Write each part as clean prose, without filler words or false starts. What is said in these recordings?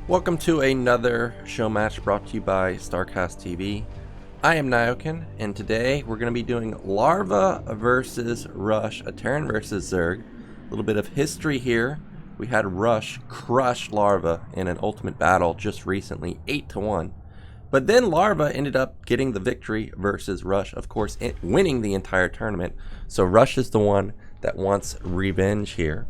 Welcome to another show match brought to you by StarCastTV. I am Nyoken, and today we're going to be doing Larva versus Rush, a Terran versus Zerg. A little bit of history here. We had Rush crush Larva in an ultimate battle just recently, 8-1. But then Larva ended up getting the victory versus Rush, of course, winning the entire tournament. So Rush is the one that wants revenge here.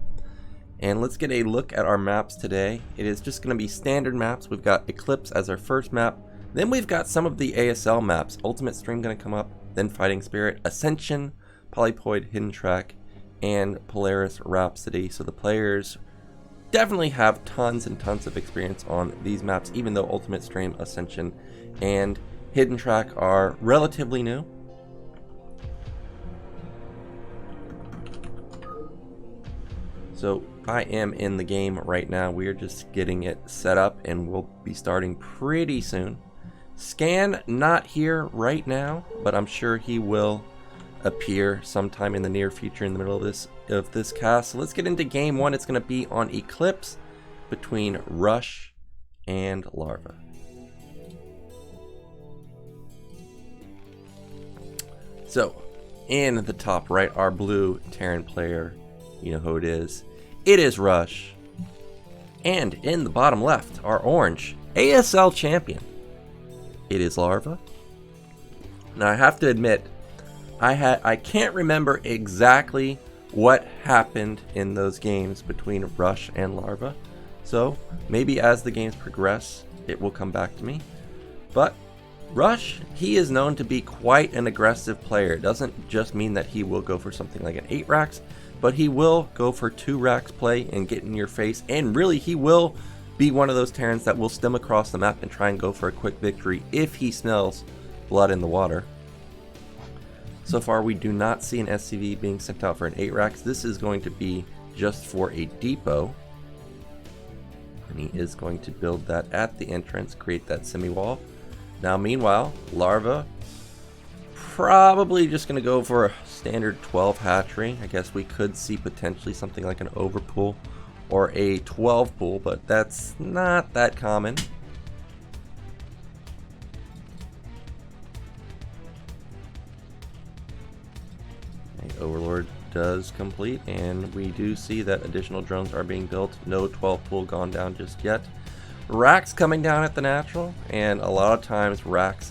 And let's get a look at our maps today. It is just going to be standard maps. We've got Eclipse as our first map. Then we've got some of the ASL maps. Ultimate Stream going to come up. Then Fighting Spirit, Ascension, Polypoid, Hidden Track, and Polaris Rhapsody. So the players definitely have tons and tons of experience on these maps, even though Ultimate Stream, Ascension, and Hidden Track are relatively new. So I am in the game right now. We are just getting it set up and we'll be starting pretty soon. Scan not here right now, but I'm sure he will appear sometime in the near future in the middle of this cast. So let's get into game one. It's going to be on Eclipse between Rush and Larva. So in the top right, our blue Terran player, you know who it is. It is Rush. And in the bottom left, our orange ASL champion. It is Larva. Now I have to admit, I can't remember exactly what happened in those games between Rush and Larva. So maybe as the games progress, it will come back to me. But Rush, he is known to be quite an aggressive player. It doesn't just mean that he will go for something like an 8 racks, but he will go for 2 racks play and get in your face. And really, he will be one of those Terrans that will stem across the map and try and go for a quick victory if he smells blood in the water. So far, we do not see an SCV being sent out for an 8 racks. This is going to be just for a depot. And he is going to build that at the entrance, create that semi-wall. Now, meanwhile, Larva probably just going to go for a standard 12 hatchery. I guess we could see potentially something like an overpool or a 12 pool, but that's not that common. The Overlord does complete, and we do see that additional drones are being built. No 12 pool gone down just yet. Racks coming down at the natural, and a lot of times racks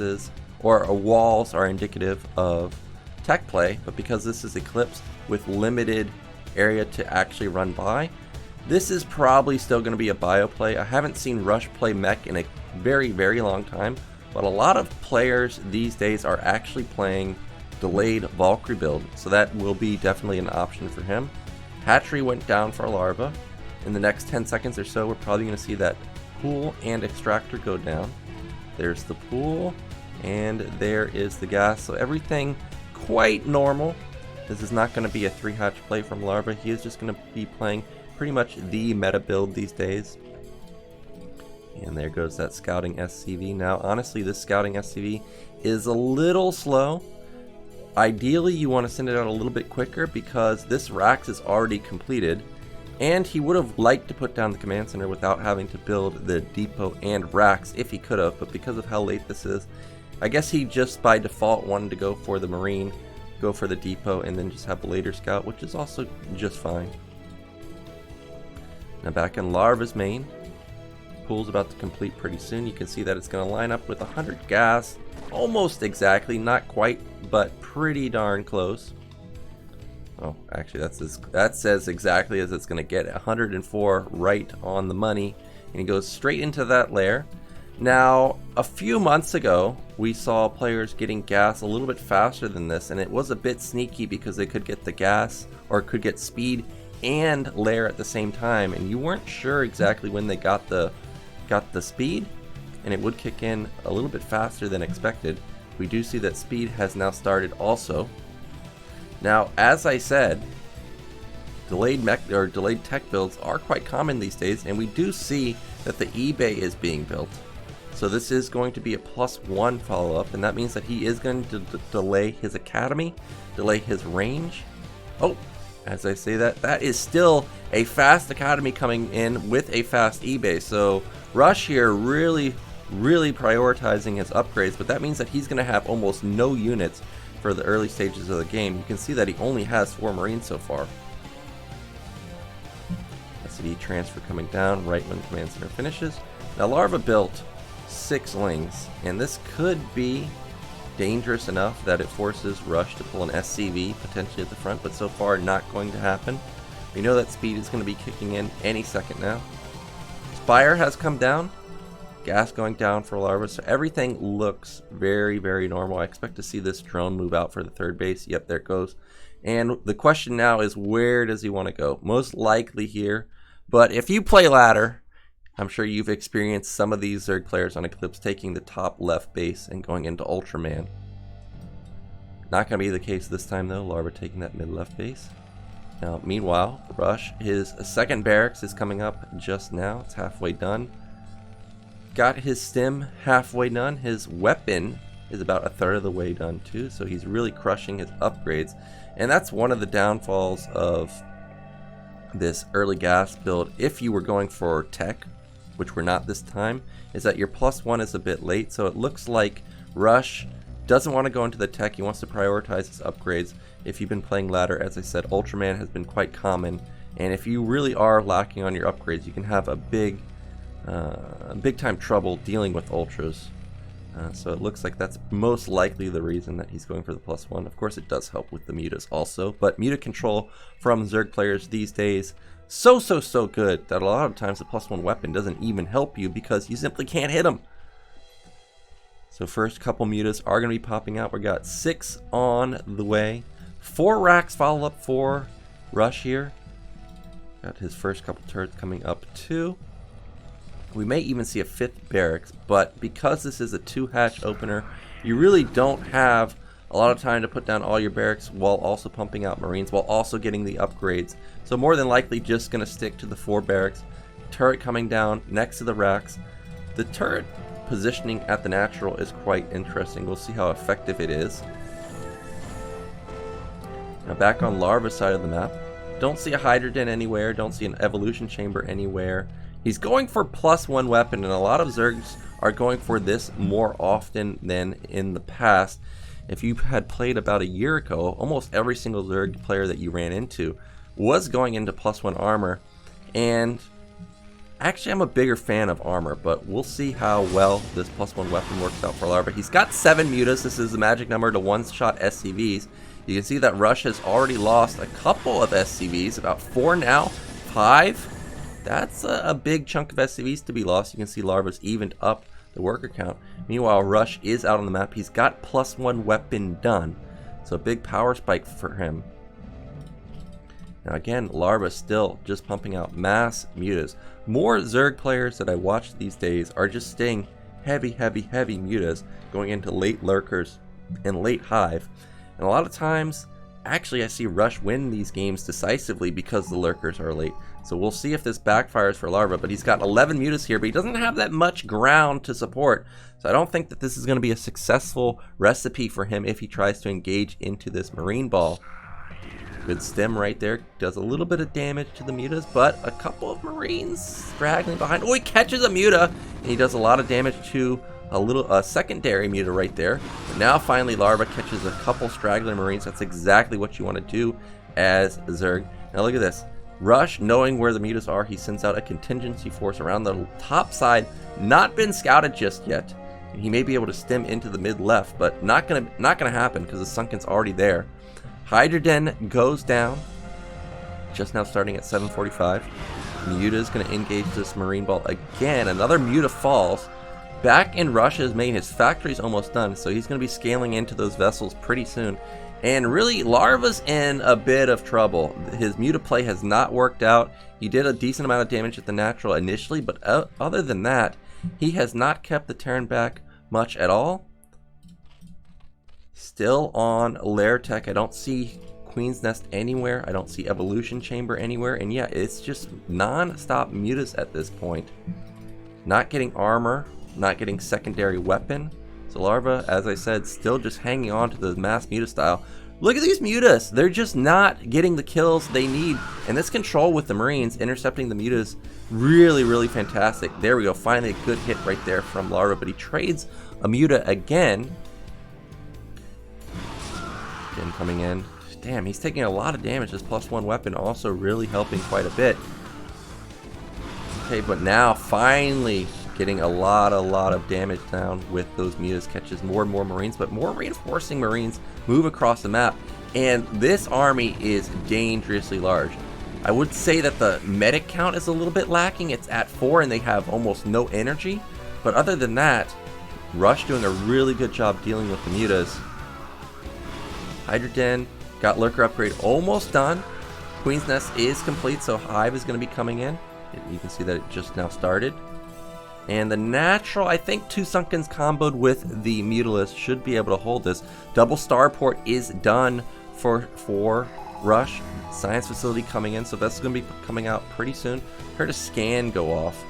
or walls are indicative of tech play, but because this is Eclipse with limited area to actually run by, this is probably still going to be a bio play. I haven't seen Rush play mech in a very, very long time, but a lot of players these days are actually playing delayed Valkyrie build, so that will be definitely an option for him. Hatchery went down for Larva. In the next 10 seconds or so, we're probably going to see that pool and extractor go down. There's the pool, and there is the gas. So everything quite normal. This is not going to be a 3 hatch play from Larva. He is just going to be playing pretty much the meta build these days. And there goes that scouting SCV. Now honestly, this scouting SCV is a little slow. Ideally you want to send it out a little bit quicker because this racks is already completed. And he would have liked to put down the command center without having to build the depot and racks if he could have, but because of how late this is, I guess he just by default wanted to go for the Marine, go for the depot, and then just have the later scout, which is also just fine. Now back in Larva's main, pool's about to complete pretty soon. You can see that it's going to line up with 100 gas, almost exactly, not quite, but pretty darn close. Oh, actually that says exactly as it's going to get, 104 right on the money, and he goes straight into that lair. Now, a few months ago, we saw players getting gas a little bit faster than this, and it was a bit sneaky because they could get the gas or could get speed and lair at the same time, and you weren't sure exactly when they got the speed, and it would kick in a little bit faster than expected. We do see that speed has now started also. Now, as I said, delayed tech builds are quite common these days, and we do see that the eBay is being built. So this is going to be a +1 follow-up, and that means that he is going to delay his academy, delay his range. Oh, As I say that, that is still a fast Academy coming in with a fast eBay. So Rush here really prioritizing his upgrades, but that means that he's going to have almost no units for the early stages of the game. You can see that he only has 4 Marines so far. SCV transfer coming down right when Command Center finishes. Now Larva built 6 Lings, and this could be dangerous enough that it forces Rush to pull an SCV potentially at the front, but so far not going to happen. We know that speed is going to be kicking in any second now. Spire has come down, gas going down for Larva, so everything looks very normal. I expect to see this drone move out for the 3rd base. Yep, there it goes. And the question now is, where does he want to go? Most likely here, but if you play ladder, I'm sure you've experienced some of these Zerg players on Eclipse taking the top left base and going into Ultraman. Not going to be the case this time though. Larva taking that mid left base. Now meanwhile, Rush, his 2nd barracks is coming up just now. It's halfway done. Got his stim halfway done. His weapon is about 1/3 of the way done too. So he's really crushing his upgrades. And that's one of the downfalls of this early gas build. If you were going for tech, which we're not this time, is that your +1 is a bit late. So it looks like Rush doesn't want to go into the tech. He wants to prioritize his upgrades. If you've been playing ladder, as I said, Ultraman has been quite common, and if you really are lacking on your upgrades, you can have a big time trouble dealing with ultras. So it looks like that's most likely the reason that he's going for the +1. Of course, it does help with the mutas also, but muta control from Zerg players these days so good that a lot of times the +1 weapon doesn't even help you because you simply can't hit them. So first couple mutas are going to be popping out. We got 6 on the way. 4 racks follow up for Rush here. Got his first couple turrets coming up too. We may even see a 5th barracks, but because this is a 2-hatch opener, you really don't have a lot of time to put down all your barracks while also pumping out Marines, while also getting the upgrades. So more than likely just going to stick to the 4 barracks. Turret coming down next to the racks. The turret positioning at the natural is quite interesting. We'll see how effective it is. Now back on Larva's side of the map. Don't see a Hydrogen anywhere. Don't see an evolution chamber anywhere. He's going for +1 weapon, and a lot of Zergs are going for this more often than in the past. If you had played about a year ago, almost every single Zerg player that you ran into was going into +1 armor. And actually, I'm a bigger fan of armor, but we'll see how well this +1 weapon works out for Larva. He's got 7 mutas. This is the magic number to one-shot SCVs. You can see that Rush has already lost a couple of SCVs, about 4 now, 5. That's a big chunk of SCVs to be lost. You can see Larva's evened up the worker count. Meanwhile, Rush is out on the map. He's got +1 weapon done. So a big power spike for him. Now again, Larva still just pumping out mass mutas. More Zerg players that I watch these days are just staying heavy mutas, going into late lurkers and late hive. And a lot of times, actually I see Rush win these games decisively because the lurkers are late. So we'll see if this backfires for Larva, but he's got 11 mutas here, but he doesn't have that much ground to support. So I don't think that this is going to be a successful recipe for him if he tries to engage into this Marine ball. Good stem right there, does a little bit of damage to the mutas, but a couple of Marines straggling behind. Oh, he catches a muta, and he does a lot of damage to a secondary muta right there. But now finally Larva catches a couple straggler Marines. That's exactly what you want to do as Zerg. Now look at this. Rush, knowing where the mutas are, he sends out a contingency force around the top side. Not been scouted just yet. He may be able to stem into the mid left, but not gonna happen because the Sunken's already there. Hydrogen goes down. Just now starting at 7:45. Muta is going to engage this Marine ball again. Another Muta falls. Back in Rush's main, his factory's almost done, so he's going to be scaling into those vessels pretty soon. And really, Larva's in a bit of trouble. His Muta play has not worked out. He did a decent amount of damage at the natural initially, but other than that, he has not kept the Terran back much at all. Still on Lair Tech. I don't see Queen's Nest anywhere. I don't see Evolution Chamber anywhere. And yeah, it's just non-stop mutas at this point. Not getting armor, not getting secondary weapon. So Larva, as I said, still just hanging on to the mass muta style. Look at these mutas. They're just not getting the kills they need. And this control with the Marines intercepting the mutas, really, really fantastic. There we go. Finally a good hit right there from Larva. But he trades a muta again. Again coming in. Damn, he's taking a lot of damage. This +1 weapon also really helping quite a bit. Okay, but now finally getting a lot of damage down with those mutas. Catches more and more Marines, but more reinforcing Marines move across the map. And this army is dangerously large. I would say that the medic count is a little bit lacking. It's at 4 and they have almost no energy. But other than that, Rush doing a really good job dealing with the mutas. Hydra Den got Lurker upgrade almost done. Queen's Nest is complete, so Hive is going to be coming in. You can see that it just now started. And the natural, I think 2 Sunkens comboed with the Mutalisk should be able to hold this. Double starport is done for Rush. Science facility coming in, so that's going to be coming out pretty soon. Heard a scan go off.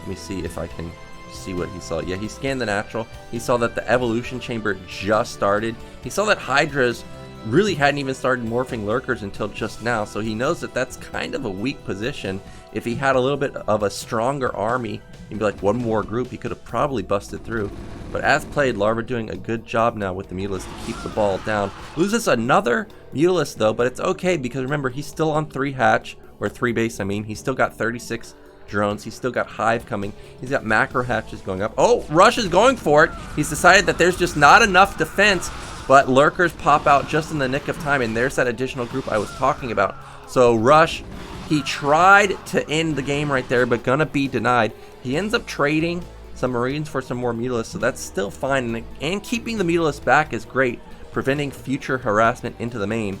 Let me see if I can see what he saw. Yeah, he scanned the natural. He saw that the evolution chamber just started. He saw that Hydras really hadn't even started morphing lurkers until just now, so he knows that that's kind of a weak position. If he had a little bit of a stronger army, maybe like one more group, he could have probably busted through. But as played, Larva doing a good job now with the Mutalisk to keep the ball down. Loses another Mutalisk though, but it's okay because remember, he's still on 3 hatch, or 3 base I mean. He's still got 36 drones. He's still got Hive coming. He's got macro hatches going up. Oh, Rush is going for it. He's decided that there's just not enough defense, but lurkers pop out just in the nick of time, and there's that additional group I was talking about. So Rush, he tried to end the game right there, but gonna be denied. He ends up trading some Marines for some more Mutalisks, so that's still fine. And keeping the Mutalisks back is great, preventing future harassment into the main.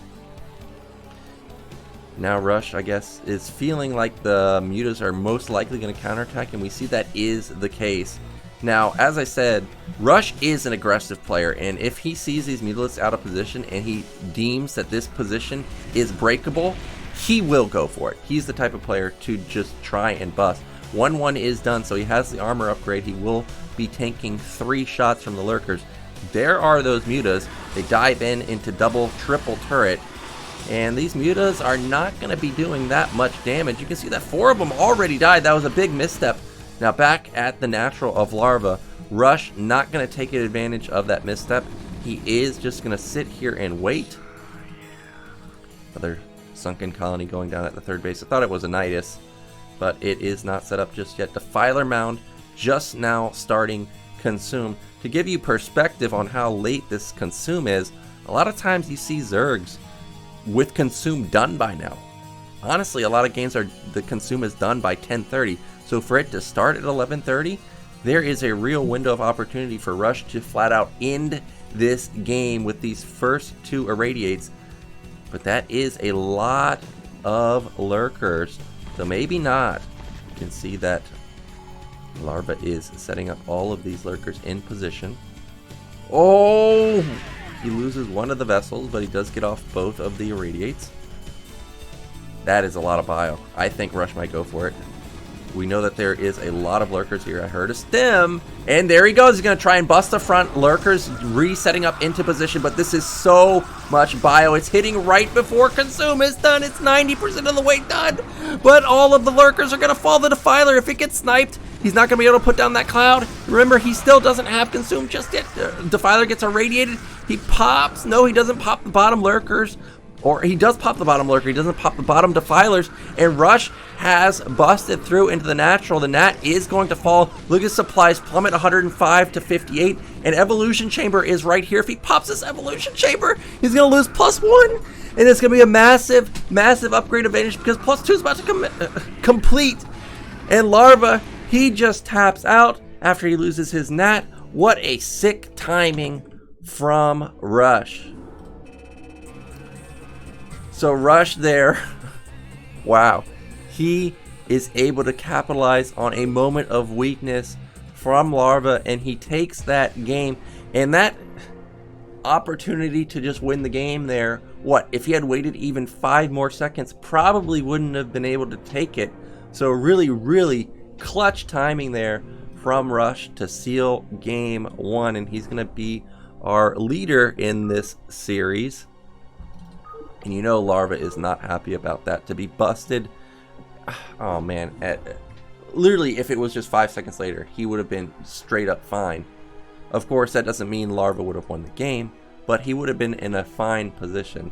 Now Rush, I guess, is feeling like the mutas are most likely going to counterattack, and we see that is the case. Now, as I said, Rush is an aggressive player, and if he sees these Mutalisks out of position and he deems that this position is breakable, he will go for it. He's the type of player to just try and bust. 1-1 is done, so he has the armor upgrade. He will be tanking 3 shots from the lurkers. There are those mutas. They dive into double, triple turret, and these mutas are not going to be doing that much damage. You can see that 4 of them already died. That was a big misstep. Now back at the natural of Larva, Rush not going to take advantage of that misstep. He is just going to sit here and wait. Another sunken colony going down at the 3rd base. I thought it was a Nidus, but it is not set up just yet. Defiler Mound just now starting Consume. To give you perspective on how late this Consume is, a lot of times you see Zergs with Consume done by now. Honestly, a lot of games are the Consume is done by 10:30. So for it to start at 11:30, there is a real window of opportunity for Rush to flat out end this game with these first 2 irradiates. But that is a lot of lurkers, so maybe not. You can see that Larva is setting up all of these lurkers in position. Oh! He loses one of the vessels, but he does get off both of the irradiates. That is a lot of bio. I think Rush might go for it. We know that there is a lot of lurkers here. I heard a stem, and there he goes. He's going to try and bust the front. Lurkers resetting up into position, but this is so much bio. It's hitting right before Consume is done. It's 90% of the way done, but all of the lurkers are going to fall. The Defiler, if it gets sniped, he's not going to be able to put down that cloud. Remember, he still doesn't have Consume just yet. Defiler gets irradiated. He pops. No, he doesn't pop the bottom lurkers. Or he does pop the bottom lurker, he doesn't pop the bottom defilers, and Rush has busted through into the natural. The nat is going to fall. Look at supplies plummet 105 to 58, and Evolution Chamber is right here. If he pops this Evolution Chamber, he's going to lose +1, and it's going to be a massive, massive upgrade advantage because +2 is about to complete. And Larva, he just taps out after he loses his nat. What a sick timing from Rush. So Rush there, wow, he is able to capitalize on a moment of weakness from Larva, and he takes that game, and that opportunity to just win the game there, what, if he had waited even 5 more seconds, probably wouldn't have been able to take it. So really, really clutch timing there from Rush to seal game 1, and he's going to be our leader in this series. And you know Larva is not happy about that. To be busted, oh man, literally if it was just 5 seconds later, he would have been straight up fine. Of course, that doesn't mean Larva would have won the game, but he would have been in a fine position.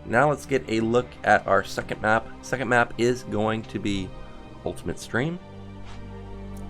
Now let's get a look at our second map. Second map is going to be Ultimate Stream.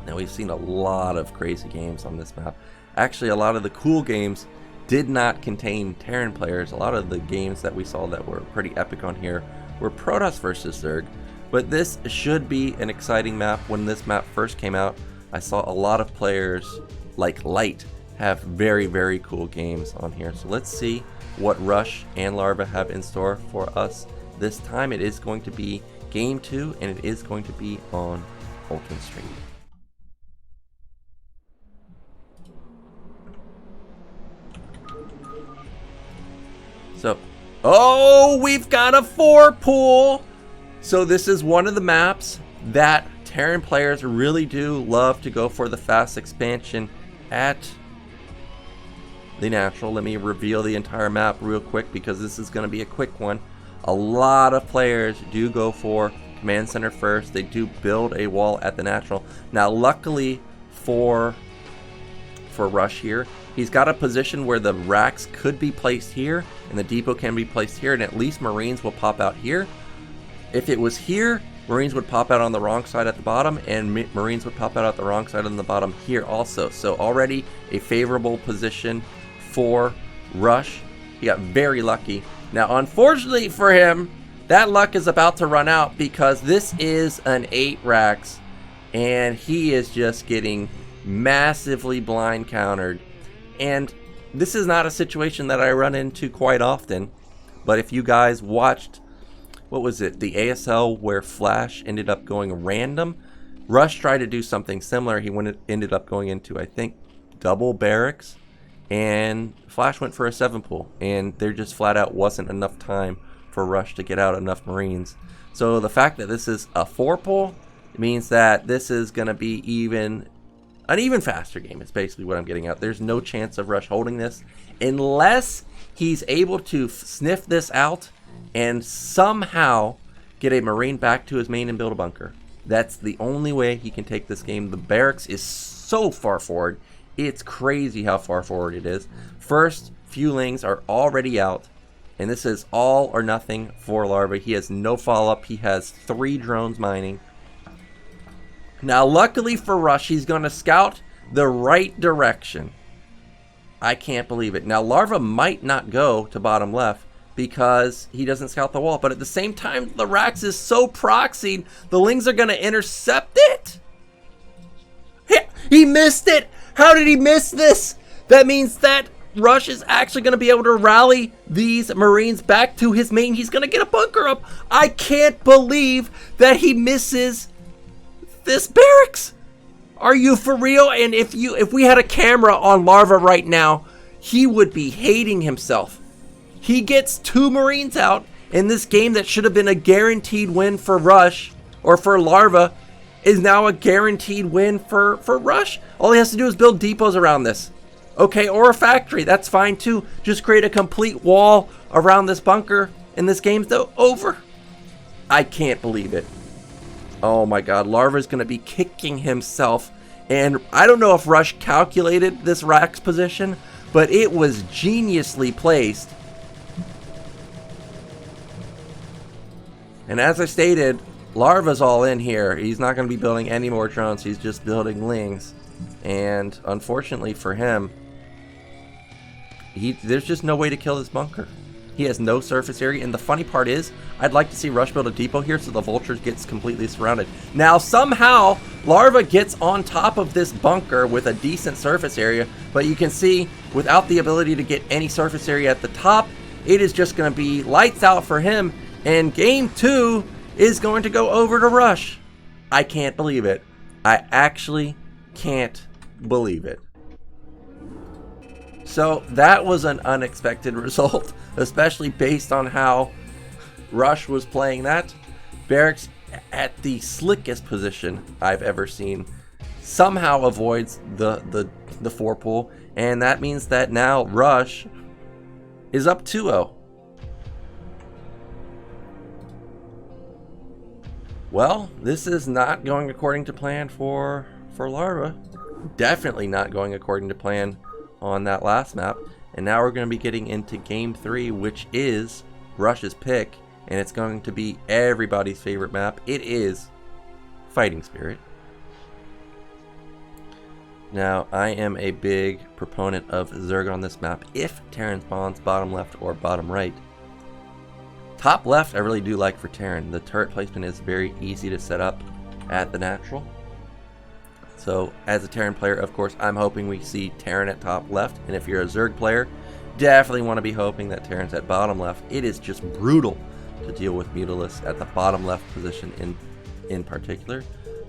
Now we've seen a lot of crazy games on this map. Actually, a lot of the cool games did not contain Terran players. A lot of the games that we saw that were pretty epic on here were Protoss versus Zerg. But this should be an exciting map. When this map first came out, I saw a lot of players like Light have very, very cool games on here. So let's see what Rush and Larva have in store for us this time. It is going to be Game 2, and it is going to be on Ultimate Stream. So, oh, we've got a 4-pool. So this is one of the maps that Terran players really do love to go for the fast expansion at the natural. Let me reveal the entire map real quick because this is going to be a quick one. A lot of players do go for command center first. They do build a wall at the natural. Now, luckily for Rush here, he's got a position where the racks could be placed here and the depot can be placed here, and at least Marines will pop out here. If it was here, Marines would pop out on the wrong side at the bottom, and Marines would pop out at the wrong side on the bottom here also. So already a favorable position for Rush. He got very lucky. Now, unfortunately for him, that luck is about to run out because this is an 8 racks, and he is just getting massively blind countered. And this is not a situation that I run into quite often, but if you guys watched, what was it, the ASL where Flash ended up going random, Rush tried to do something similar. He ended up going into, I think, double barracks, and Flash went for a 7-pool, and there just flat out wasn't enough time for Rush to get out enough Marines. So the fact that this is a 4-pool means that this is going to be an even faster game. It's basically what I'm getting at. There's no chance of Rush holding this unless he's able to sniff this out and somehow get a Marine back to his main and build a bunker. That's the only way he can take this game. The barracks is so far forward. It's crazy how far forward it is. First few lings are already out, and this is all or nothing for Larva. He has no follow-up. He has 3 drones mining. Now, luckily for Rush, he's going to scout the right direction. I can't believe it. Now, Larva might not go to bottom left because he doesn't scout the wall. But at the same time, the racks is so proxied, the lings are going to intercept it. He missed it. How did he miss this? That means that Rush is actually going to be able to rally these Marines back to his main. He's going to get a bunker up. I can't believe that he misses this barracks. Are you for real? And if we had a camera on Larva right now, he would be hating himself. He gets 2 Marines out in this game that should have been a guaranteed win for Rush, or for Larva, is now a guaranteed win for Rush. All he has to do is build depots around this. Okay, or a factory, that's fine too. Just create a complete wall around this bunker, and this game's over. I can't believe it. Oh my god, Larva's going to be kicking himself. And I don't know if Rush calculated this rack's position, but it was geniusly placed. And as I stated, Larva's all in here. He's not going to be building any more drones. He's just building lings. And unfortunately for him, there's just no way to kill this bunker. He has no surface area, and the funny part is, I'd like to see Rush build a depot here so the Vultures gets completely surrounded. Now, somehow, Larva gets on top of this bunker with a decent surface area, but you can see, without the ability to get any surface area at the top, it is just going to be lights out for him, and Game 2 is going to go over to Rush. I can't believe it. I actually can't believe it. So that was an unexpected result, especially based on how Rush was playing that. Barracks at the slickest position I've ever seen somehow avoids the 4-pool, and that means that now Rush is up 2-0. Well, this is not going according to plan for Larva. Definitely not going according to plan on that last map. And now we're going to be getting into game 3, which is Rush's pick, and it's going to be everybody's favorite map. It is Fighting Spirit. Now, I am a big proponent of Zerg on this map if Terran spawns bottom left or bottom right. Top left I really do like for Terran. The turret placement is very easy to set up at the natural. So as a Terran player, of course, I'm hoping we see Terran at top left. And if you're a Zerg player, definitely want to be hoping that Terran's at bottom left. It is just brutal to deal with Mutalisk at the bottom left position in particular.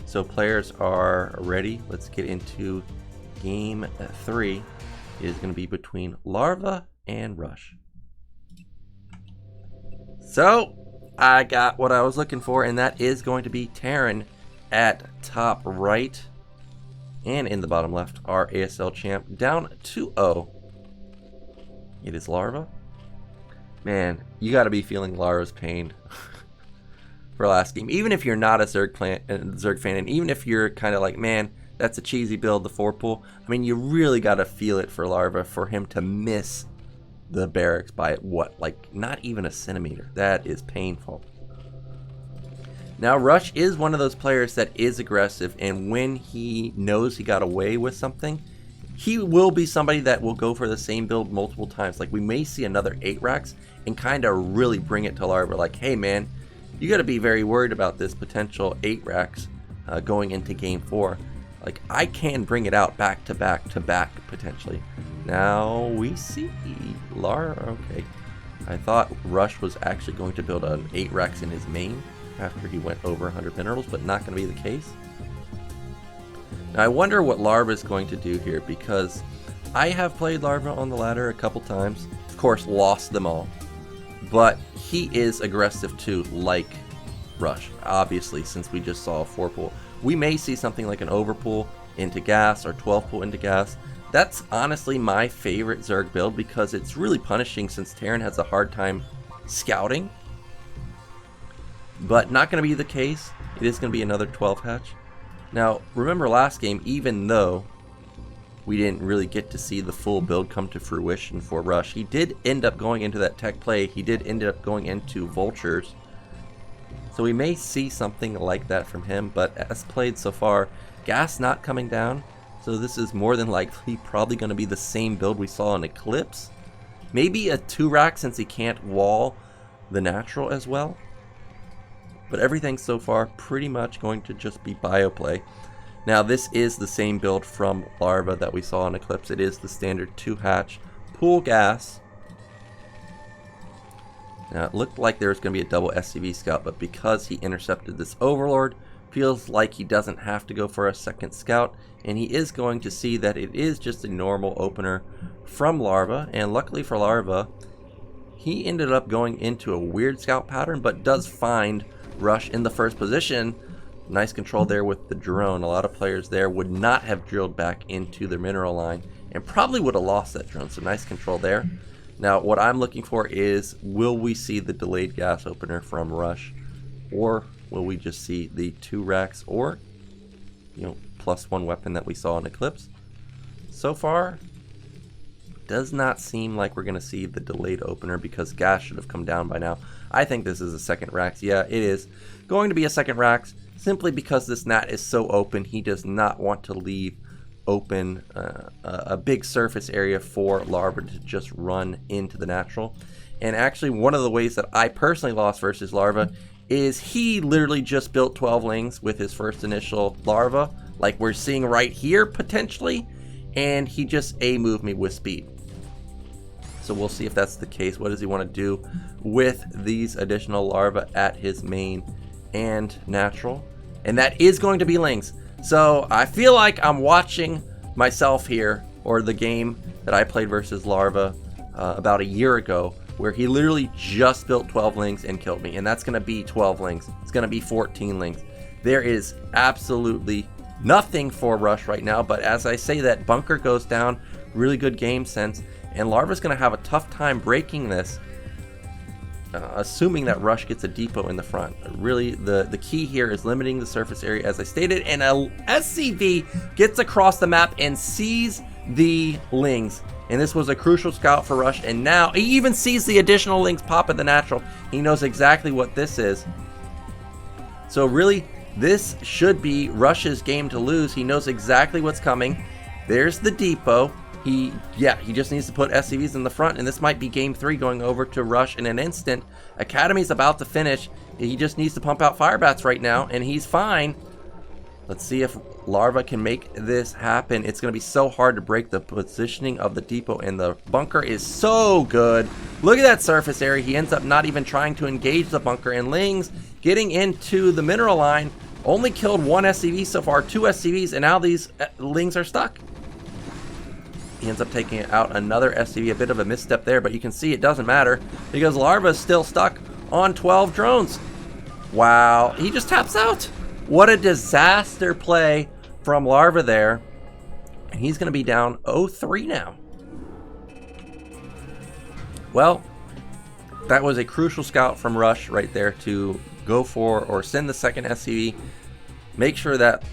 So players are ready. Let's get into game 3. It is going to be between Larva and Rush. So I got what I was looking for, and that is going to be Terran at top right. And in the bottom left, our ASL champ down 2-0. It is Larva. Man, you got to be feeling Larva's pain for last game. Even if you're not a Zerg fan, and even if you're kind of like, man, that's a cheesy build, the 4-pool. I mean, you really got to feel it for Larva for him to miss the barracks by what, like not even a centimeter. That is painful. Now, Rush is one of those players that is aggressive, and when he knows he got away with something, he will be somebody that will go for the same build multiple times. Like, we may see another 8 racks and kind of really bring it to Larva. Like, hey man, you got to be very worried about this potential 8 racks going into game 4. Like, I can bring it out back to back to back potentially. Now we see Larva. Okay, I thought Rush was actually going to build an 8 racks in his main after he went over 100 minerals, but not going to be the case. Now I wonder what Larva is going to do here, because I have played Larva on the ladder a couple times. Of course, lost them all. But he is aggressive too, like Rush. Obviously, since we just saw a 4-pool. We may see something like an overpool into gas or 12-pool into gas. That's honestly my favorite Zerg build, because it's really punishing since Terran has a hard time scouting. But not going to be the case. It is going to be another 12 hatch. Now, remember last game, even though we didn't really get to see the full build come to fruition for Rush, he did end up going into that tech play. He did end up going into vultures. So we may see something like that from him, but as played so far, gas not coming down. So this is more than likely probably going to be the same build we saw in Eclipse. Maybe a 2-rack since he can't wall the natural as well. But everything so far pretty much going to just be bioplay. Now this is the same build from Larva that we saw in Eclipse. It is the standard 2-hatch pool gas. Now it looked like there was going to be a double SCV scout, but because he intercepted this Overlord, feels like he doesn't have to go for a second scout, and he is going to see that it is just a normal opener from Larva. And luckily for Larva, he ended up going into a weird scout pattern, but does find Rush in the first position. Nice control there with the drone. A lot of players there would not have drilled back into their mineral line and probably would have lost that drone, so nice control there. Now what I'm looking for is, will we see the delayed gas opener from Rush, or will we just see the 2 racks, or +1 weapon that we saw in Eclipse? So far, does not seem like we're going to see the delayed opener, because gas should have come down by now. I think this is a second racks. Yeah, it is going to be a second racks, simply because this nat is so open. He does not want to leave open a big surface area for Larva to just run into the natural. And actually, one of the ways that I personally lost versus Larva is he literally just built 12 lings with his first initial Larva, like we're seeing right here potentially, and he just A-moved me with speed. So we'll see if that's the case. What does he want to do with these additional Larva at his main and natural? And that is going to be lings. So I feel like I'm watching myself here, or the game that I played versus Larva about a year ago, where he literally just built 12 lings and killed me. And that's going to be 12 lings. It's going to be 14 lings. There is absolutely nothing for Rush right now. But as I say that, bunker goes down, really good game sense, and Larva's going to have a tough time breaking this. assuming that Rush gets a depot in the front. Really, the key here is limiting the surface area, as I stated, and a SCV gets across the map and sees the Lings. And this was a crucial scout for Rush, and now he even sees the additional Lings pop at the natural. He knows exactly what this is. So really, this should be Rush's game to lose. He knows exactly what's coming. There's the depot. He just needs to put SCVs in the front, and this might be game 3 going over to Rush in an instant. Academy's about to finish. He just needs to pump out Firebats right now, and he's fine. Let's see if Larva can make this happen. It's going to be so hard to break the positioning of the depot, and the bunker is so good. Look at that surface area. He ends up not even trying to engage the bunker, and Lings getting into the mineral line only killed 1 SCV so far, 2 SCVs, and now these Lings are stuck. He ends up taking out another SCV, a bit of a misstep there, but you can see it doesn't matter because Larva is still stuck on 12 drones. Wow, he just taps out. What a disaster play from Larva there. And he's going to be down 0-3 now. Well, that was a crucial scout from Rush right there to go for or send the second SCV. Make sure that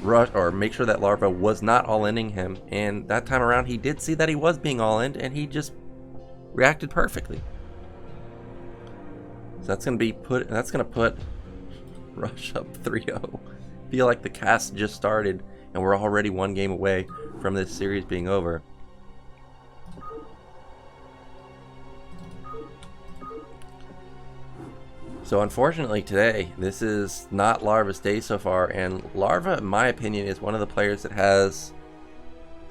Larva was not all-inning him, and that time around he did see that he was being all-in, and he just reacted perfectly. So that's gonna put Rush up 3-0. Feel like the cast just started, and we're already 1 game away from this series being over. So unfortunately today, this is not Larva's day so far, and Larva, in my opinion, is one of the players that has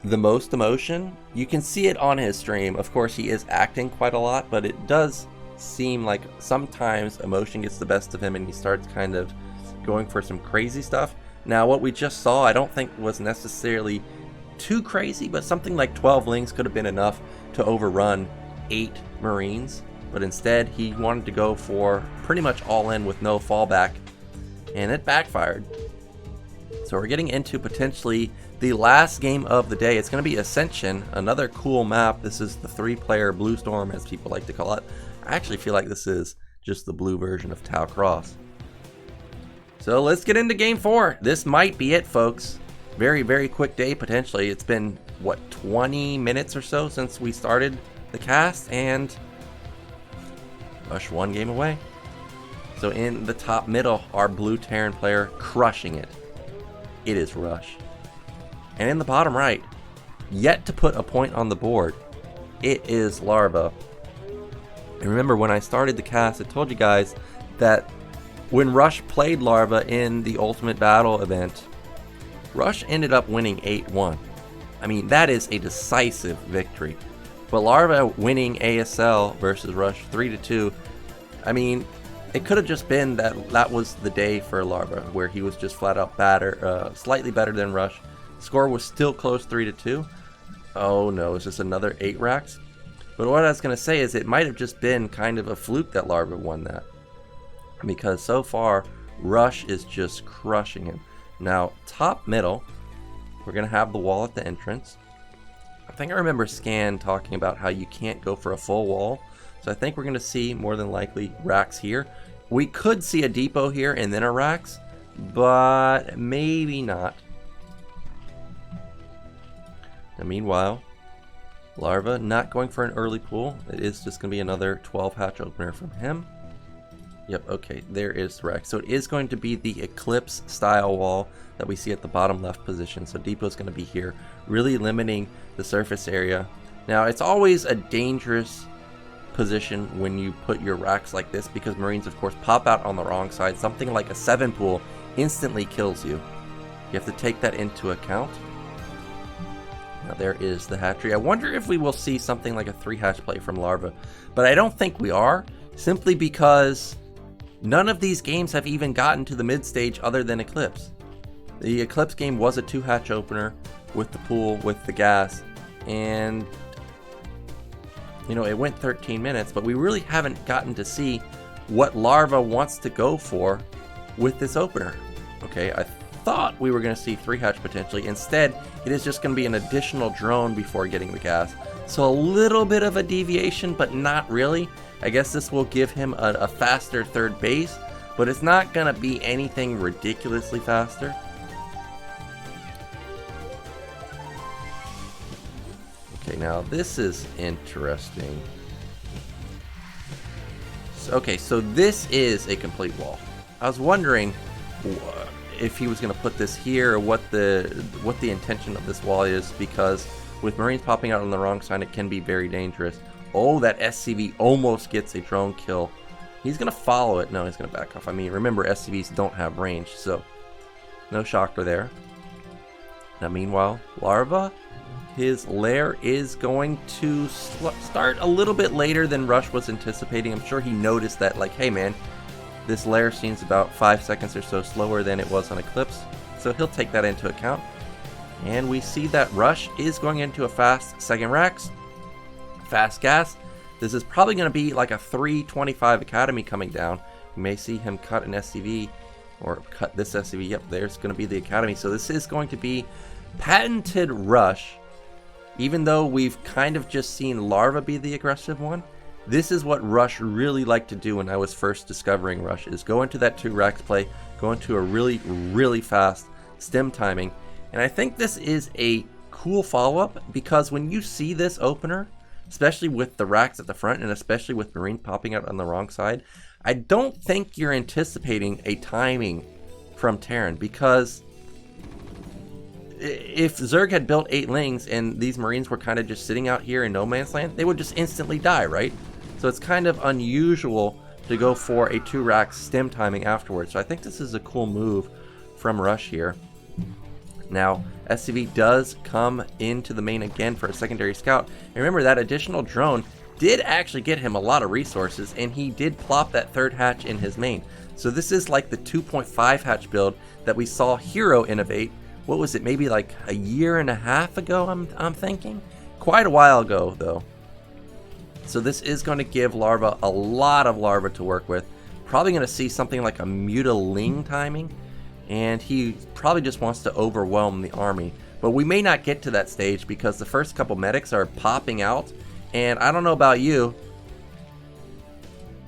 the most emotion. You can see it on his stream. Of course, he is acting quite a lot, but it does seem like sometimes emotion gets the best of him and he starts kind of going for some crazy stuff. Now, what we just saw, I don't think was necessarily too crazy, but something like 12 Lings could have been enough to overrun 8 Marines. But instead, he wanted to go for pretty much all in with no fallback, and it backfired. So we're getting into potentially the last game of the day. It's going to be Ascension, another cool map. This is the 3-player Blue Storm, as people like to call it. I actually feel like this is just the blue version of Tau Cross. So let's get into game 4. This might be it, folks. Very, very quick day, potentially. It's been, what, 20 minutes or so since we started the cast, and Rush 1 game away. So in the top middle, our blue Terran player crushing it. It is Rush. And in the bottom right, yet to put a point on the board, it is Larva. And remember, when I started the cast, I told you guys that when Rush played Larva in the Ultimate Battle event, Rush ended up winning 8-1. I mean, that is a decisive victory. But Larva winning ASL versus Rush 3-2, I mean, it could have just been that was the day for Larva, where he was just flat out slightly better than Rush. Score was still close, 3-2. Oh no, it's just another 8 racks. But what I was going to say is it might have just been kind of a fluke that Larva won that, because so far Rush is just crushing him. Now, top middle, we're going to have the wall at the entrance. I think I remember Scan talking about how you can't go for a full wall. So I think we're going to see, more than likely, racks here. We could see a depot here and then a racks, but maybe not. Now, meanwhile, Larva not going for an early pool. It is just going to be another 12 hatch opener from him. Yep, okay, there is the rack. So it is going to be the Eclipse style wall that we see at the bottom left position. So depot's going to be here, really limiting the surface area. Now, it's always a dangerous position when you put your racks like this, because Marines, of course, pop out on the wrong side. Something like a 7 pool instantly kills you. You have to take that into account. Now, there is the hatchery. I wonder if we will see something like a 3 hatch play from Larva, but I don't think we are, simply because none of these games have even gotten to the mid stage other than Eclipse. The Eclipse game was a 2 hatch opener with the pool, with the gas, and you know, it went 13 minutes, but we really haven't gotten to see what Larva wants to go for with this opener. Okay, I thought we were going to see 3 hatch potentially. Instead, it is just going to be an additional drone before getting the gas. So a little bit of a deviation, but not really. I guess this will give him a faster third base, but it's not going to be anything ridiculously faster. Okay, now this is interesting. Okay, so this is a complete wall. I was wondering if he was going to put this here, or what the intention of this wall is, because with Marines popping out on the wrong side, it can be very dangerous. Oh, that SCV almost gets a drone kill. He's going to follow it. No, he's going to back off. I mean, remember, SCVs don't have range, so no shocker there. Now, meanwhile, Larva, his lair is going to start a little bit later than Rush was anticipating. I'm sure he noticed that, like, hey man, this lair seems about 5 seconds or so slower than it was on Eclipse, so he'll take that into account. And we see that Rush is going into a fast second Rax, fast gas. This is probably going to be like a 325 Academy coming down. You may see him cut an SCV, or cut this SCV. Yep, there's going to be the Academy. So this is going to be patented Rush. Even though we've kind of just seen Larva be the aggressive one, this is what Rush really liked to do when I was first discovering Rush, is go into that 2 Rax play, go into a really, really fast stem timing. And I think this is a cool follow-up, because when you see this opener, especially with the Rax at the front, and especially with Marine popping out on the wrong side, I don't think you're anticipating a timing from Terran, because if Zerg had built 8 Lings and these Marines were kind of just sitting out here in no man's land, they would just instantly die, right? So it's kind of unusual to go for a 2 Rax stem timing afterwards. So I think this is a cool move from Rush here. Now, SCV does come into the main again for a secondary scout. And remember, that additional drone did actually get him a lot of resources, and he did plop that 3rd hatch in his main. So this is like the 2.5 hatch build that we saw Hero innovate. What was it, maybe like a year and a half ago, I'm thinking? Quite a while ago, though. So this is going to give Larva a lot of Larva to work with. Probably going to see something like a Mutiling timing. And he probably just wants to overwhelm the army. But we may not get to that stage, because the first couple medics are popping out. And I don't know about you.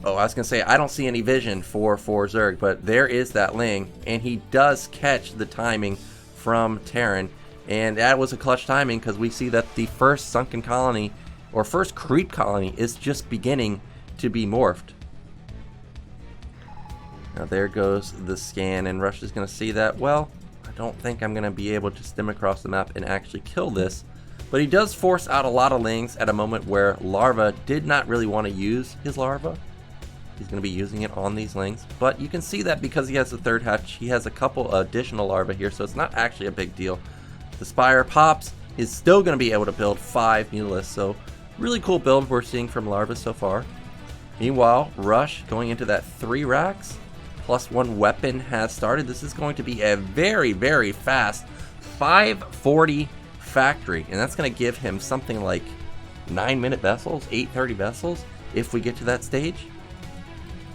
Oh, I was going to say, I don't see any vision for Zerg. But there is that Ling. And he does catch the timing from Terran, and that was a clutch timing, because we see that the first sunken colony, or first creep colony, is just beginning to be morphed. Now there goes the scan, and Rush is going to see that, well, I don't think I'm going to be able to stem across the map and actually kill this, but he does force out a lot of Lings at a moment where Larva did not really want to use his Larva. He's going to be using it on these Lings, but you can see that because he has the 3rd hatch, he has a couple additional Larva here, so it's not actually a big deal. The Spire pops, he's still going to be able to build 5 Mutalisks, so really cool build we're seeing from Larva so far. Meanwhile, Rush going into that 3 Rax, +1 weapon has started. This is going to be a very, very fast 540 factory, and that's going to give him something like 9-minute vessels, 830 vessels, if we get to that stage.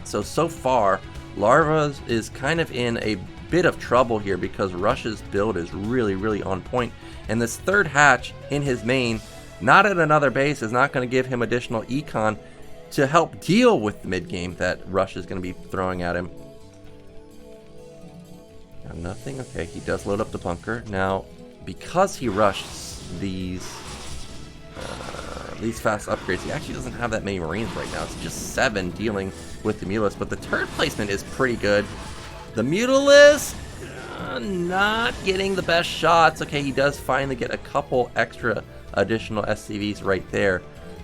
So far, Larva is kind of in a bit of trouble here, because Rush's build is really, really on point. And this 3rd hatch in his main, not at another base, is not going to give him additional econ to help deal with the mid-game that Rush is going to be throwing at him. Now, nothing. Okay, he does load up the bunker. Now, because he rushed these fast upgrades, he actually doesn't have that many Marines right now. It's just 7 dealing with the Mutalisks, but the turret placement is pretty good. The Mutalisks, not getting the best shots. Okay, he does finally get a couple extra additional SCVs right there,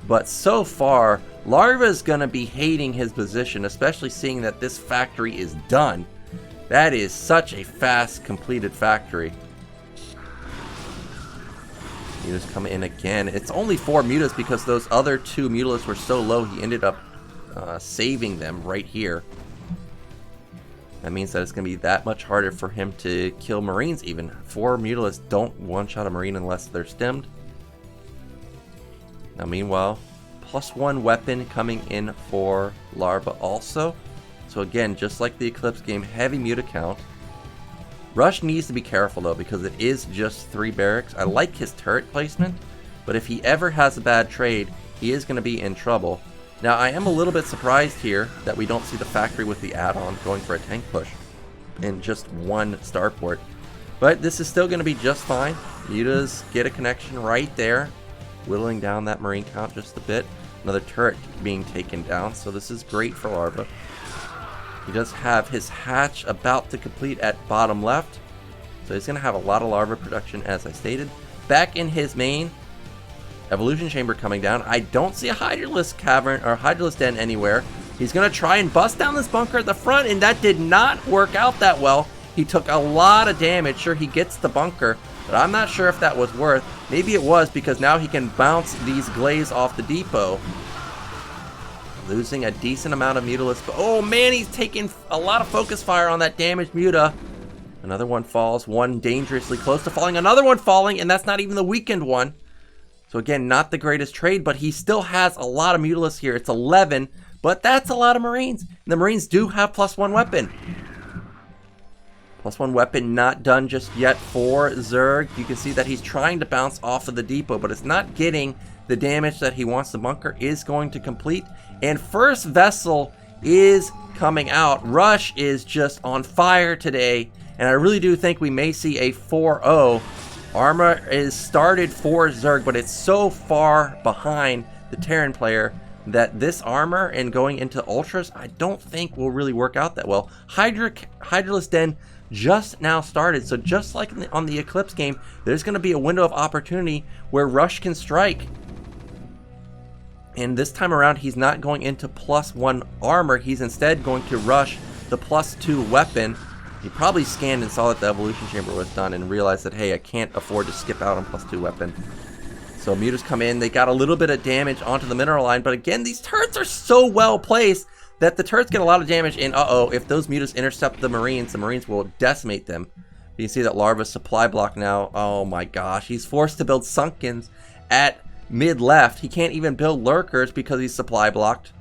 but so far, Larva is going to be hating his position, especially seeing that this factory is done. That is such a fast completed factory. Mutas come in again. It's only 4 Mutas, because those other 2 Mutalisks were so low, he ended up saving them right here. That means that it's going to be that much harder for him to kill Marines even. 4 Mutalisks don't one-shot a Marine unless they're stemmed. Now meanwhile, +1 weapon coming in for Larva also. So again, just like the Eclipse game, heavy Muta count. Rush needs to be careful though, because it is just 3 barracks. I like his turret placement, but if he ever has a bad trade, he is going to be in trouble. Now, I am a little bit surprised here that we don't see the factory with the add-on going for a tank push in just one starport. But this is still going to be just fine. Mutas get a connection right there, whittling down that Marine count just a bit. Another turret being taken down, so this is great for Larva. He does have his hatch about to complete at bottom left, so he's going to have a lot of larva production, as I stated. Back in his main, evolution chamber coming down. I don't see a Hydralisk cavern or Hydralisk den anywhere. He's going to try and bust down this bunker at the front, and that did not work out that well. He took a lot of damage. Sure, he gets the bunker, but I'm not sure if that was worth. Maybe it was, because now he can bounce these glaze off the depot. Losing a decent amount of Mutalisks. Oh man, he's taking a lot of focus fire on that damaged Muta. Another one falls, one dangerously close to falling, another one falling, and that's not even the weakened one. So again, not the greatest trade, but he still has a lot of Mutalisks here. It's 11, but that's a lot of Marines. And the Marines do have +1 weapon. +1 weapon not done just yet for Zerg. You can see that he's trying to bounce off of the depot, but it's not getting the damage that he wants. The bunker is going to complete, and first vessel is coming out. Rush is just on fire today, and I really do think we may see a 4-0. Armor is started for Zerg, but it's so far behind the Terran player that this armor and going into Ultras, I don't think will really work out that well. Hydralisk Den just now started, so just like on the Eclipse game, there's going to be a window of opportunity where Rush can strike. And this time around, he's not going into +1 armor. He's instead going to rush the +2 weapon. He probably scanned and saw that the evolution chamber was done and realized that, hey, I can't afford to skip out on +2 weapon. So Mutas come in. They got a little bit of damage onto the mineral line. But again, these turrets are so well placed that the turrets get a lot of damage. And if those Mutas intercept the Marines will decimate them. You can see that Larva's supply block now. Oh my gosh. He's forced to build Sunkens at mid left. He can't even build Lurkers because he's supply blocked.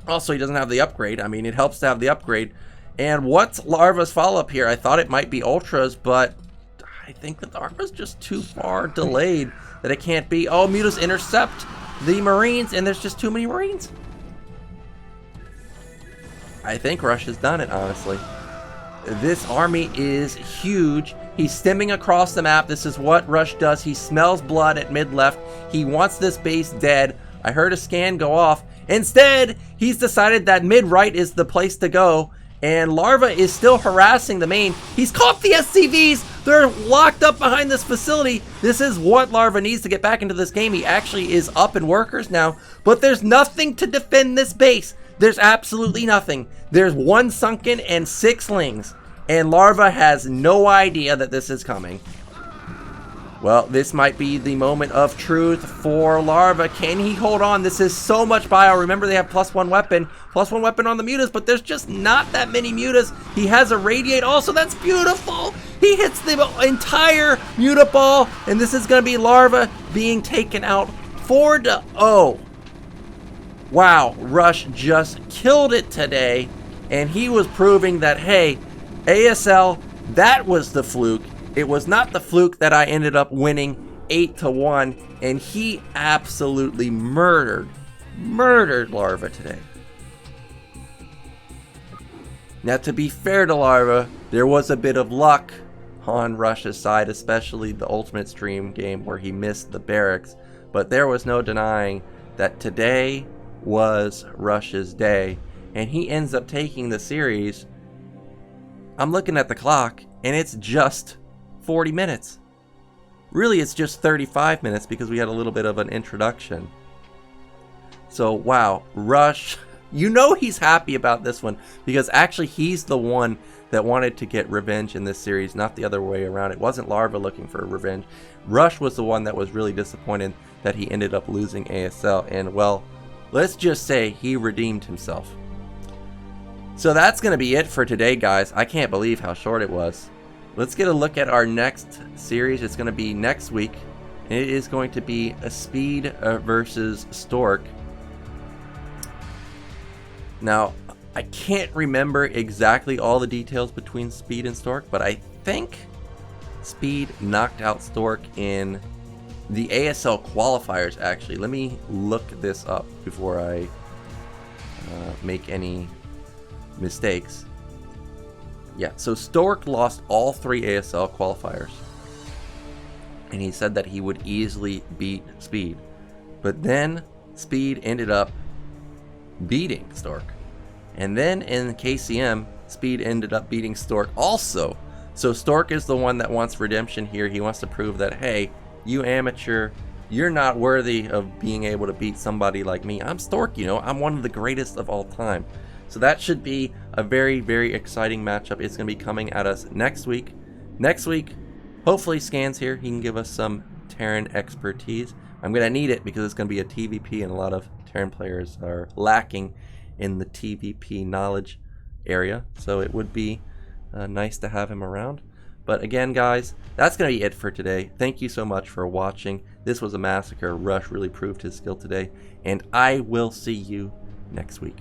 Also, he doesn't have the upgrade. I mean, it helps to have the upgrade. And what's Larva's follow-up here? I thought it might be Ultras, but I think that the Larva's just too far delayed that it can't be. Oh, Mutas intercept the Marines, and there's just too many Marines. I think Rush has done it, honestly. This army is huge. He's stemming across the map. This is what Rush does. He smells blood at mid-left. He wants this base dead. I heard a scan go off. Instead, he's decided that mid-right is the place to go. And Larva is still harassing the main. He's caught the SCVs. They're locked up behind this facility. This is what Larva needs to get back into this game. He actually is up in workers now. But there's nothing to defend this base. There's absolutely nothing. There's 1 Sunken and 6 Lings. And Larva has no idea that this is coming. Well, this might be the moment of truth for Larva. Can he hold on? This is so much bio. Remember, they have +1 weapon. +1 weapon on the Mutas, but there's just not that many Mutas. He has a Radiate also. That's beautiful. He hits the entire Muta ball, and this is going to be Larva being taken out 4-0. Wow, Rush just killed it today, and he was proving that, hey, ASL, that was the fluke. It was not the fluke that I ended up winning 8-1, and he absolutely murdered Larva today. Now, to be fair to Larva, there was a bit of luck on Rush's side, especially the Ultimate Stream game where he missed the barracks, but there was no denying that today was Rush's day, and he ends up taking the series. I'm looking at the clock, and it's just 40 minutes. Really, it's just 35 minutes because we had a little bit of an introduction. So, wow, Rush, you know he's happy about this one because actually he's the one that wanted to get revenge in this series, not the other way around. It wasn't Larva looking for revenge. Rush was the one that was really disappointed that he ended up losing ASL, and well, let's just say he redeemed himself. So that's going to be it for today, guys. I can't believe how short it was. Let's get a look at our next series. It's going to be next week. And it is going to be a Speed versus Stork. Now, I can't remember exactly all the details between Speed and Stork, but I think Speed knocked out Stork in the ASL qualifiers, actually. Let me look this up before I make any mistakes. Yeah, so Stork lost all 3 ASL qualifiers. And he said that he would easily beat Speed. But then Speed ended up beating Stork. And then in KCM, Speed ended up beating Stork also. So Stork is the one that wants redemption here. He wants to prove that, hey, you amateur, you're not worthy of being able to beat somebody like me. I'm Stork, you know, I'm one of the greatest of all time. So that should be a very, very exciting matchup. It's going to be coming at us next week. Next week, hopefully Scan's here. He can give us some Terran expertise. I'm going to need it because it's going to be a TVP, and a lot of Terran players are lacking in the TVP knowledge area. So it would be nice to have him around. But again, guys, that's going to be it for today. Thank you so much for watching. This was a massacre. Rush really proved his skill today. And I will see you next week.